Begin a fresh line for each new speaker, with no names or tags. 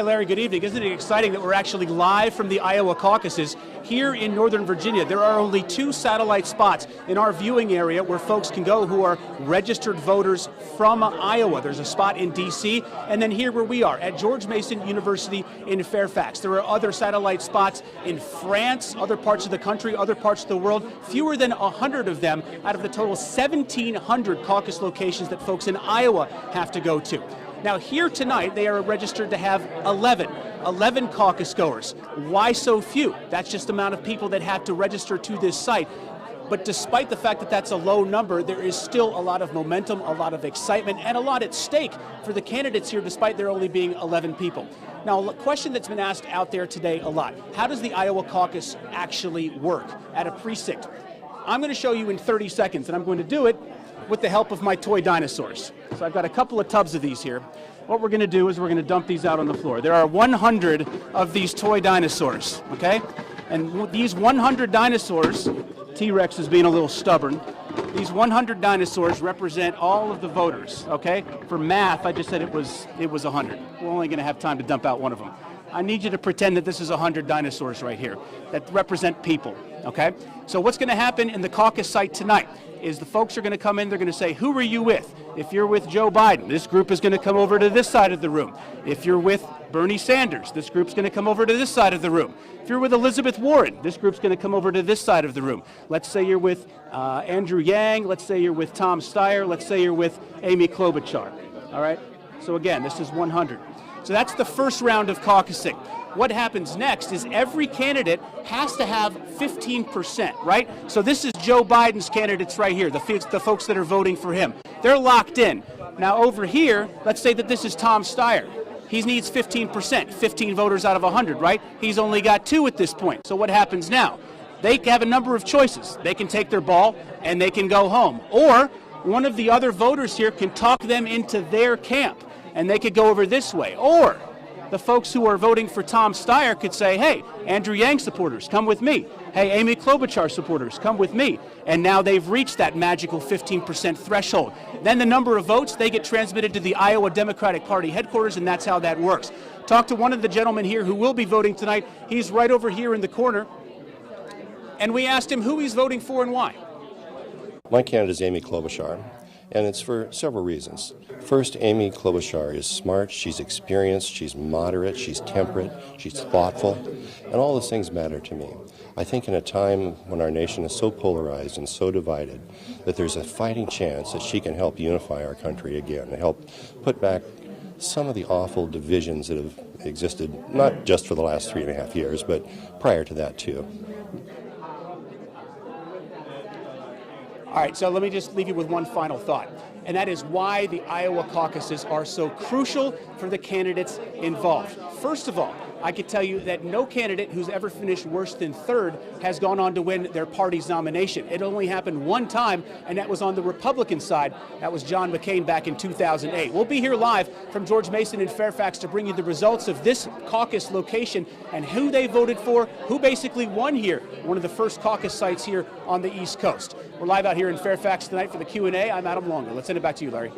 Hi, Larry, good evening. Isn't it exciting that we're actually live from the Iowa caucuses here in Northern Virginia? There are only 2 satellite spots in our viewing area where folks can go who are registered voters from Iowa. There's a spot in D.C. and then here where we are at George Mason University in Fairfax. There are other satellite spots in France, other parts of the country, other parts of the world. Fewer than 100 of them out of the total 1,700 caucus locations that folks in Iowa have to go to. Now here tonight, they are registered to have 11 caucus goers. Why so few? That's just the amount of people that have to register to this site. But despite the fact that that's a low number, there is still a lot of momentum, a lot of excitement, and a lot at stake for the candidates here, despite there only being 11 people. Now, a question that's been asked out there today a lot: how does the Iowa caucus actually work at a precinct? I'm going to show you in 30 seconds, and I'm going to do it with the help of my toy dinosaurs. So I've got a couple of tubs of these here. What we're going to do is we're going to dump these out on the floor. There are 100 of these toy dinosaurs, okay? And these 100 dinosaurs, T-Rex is being a little stubborn, these 100 dinosaurs represent all of the voters, okay? For math, I just said it was 100. We're only going to have time to dump out one of them. I need you to pretend that this is 100 dinosaurs right here that represent people, okay? So what's going to happen in the caucus site tonight is the folks are going to come in, they're going to say, who are you with? If you're with Joe Biden, this group is going to come over to this side of the room. If you're with Bernie Sanders, this group's going to come over to this side of the room. If you're with Elizabeth Warren, this group's going to come over to this side of the room. Let's say you're with Andrew Yang, let's say you're with Tom Steyer, let's say you're with Amy Klobuchar, all right? So again, this is 100. So that's the first round of caucusing. What happens next is every candidate has to have 15%, right? So this is Joe Biden's candidates right here, the folks that are voting for him. They're locked in. Now over here, let's say that this is Tom Steyer. He needs 15%, 15 voters out of 100, right? He's only got 2 at this point. So what happens now? They have a number of choices. They can take their ball and they can go home. Or one of the other voters here can talk them into their camp and they could go over this way. Or the folks who are voting for Tom Steyer could say, hey, Andrew Yang supporters, come with me. Hey, Amy Klobuchar supporters, come with me. And now they've reached that magical 15% threshold. Then the number of votes, they get transmitted to the Iowa Democratic Party headquarters, and that's how that works. Talk to one of the gentlemen here who will be voting tonight. He's right over here in the corner. And we asked him who he's voting for and why.
My candidate is Amy Klobuchar, and it's for several reasons. First, Amy Klobuchar is smart, she's experienced, she's moderate, she's temperate, she's thoughtful, and all those things matter to me. I think in a time when our nation is so polarized and so divided that there's a fighting chance that she can help unify our country again and help put back some of the awful divisions that have existed, not just for the last 3.5 years, but prior to that too.
All right, so let me just leave you with one final thought, and that is why the Iowa caucuses are so crucial for the candidates involved. First of all, I can tell you that no candidate who's ever finished worse than third has gone on to win their party's nomination. It only happened one time, and that was on the Republican side. That was John McCain back in 2008. We'll be here live from George Mason in Fairfax to bring you the results of this caucus location and who they voted for, who basically won here, one of the first caucus sites here on the East Coast. We're live out here in Fairfax tonight for the Q&A. I'm Adam Longo. Let's send it back to you, Larry.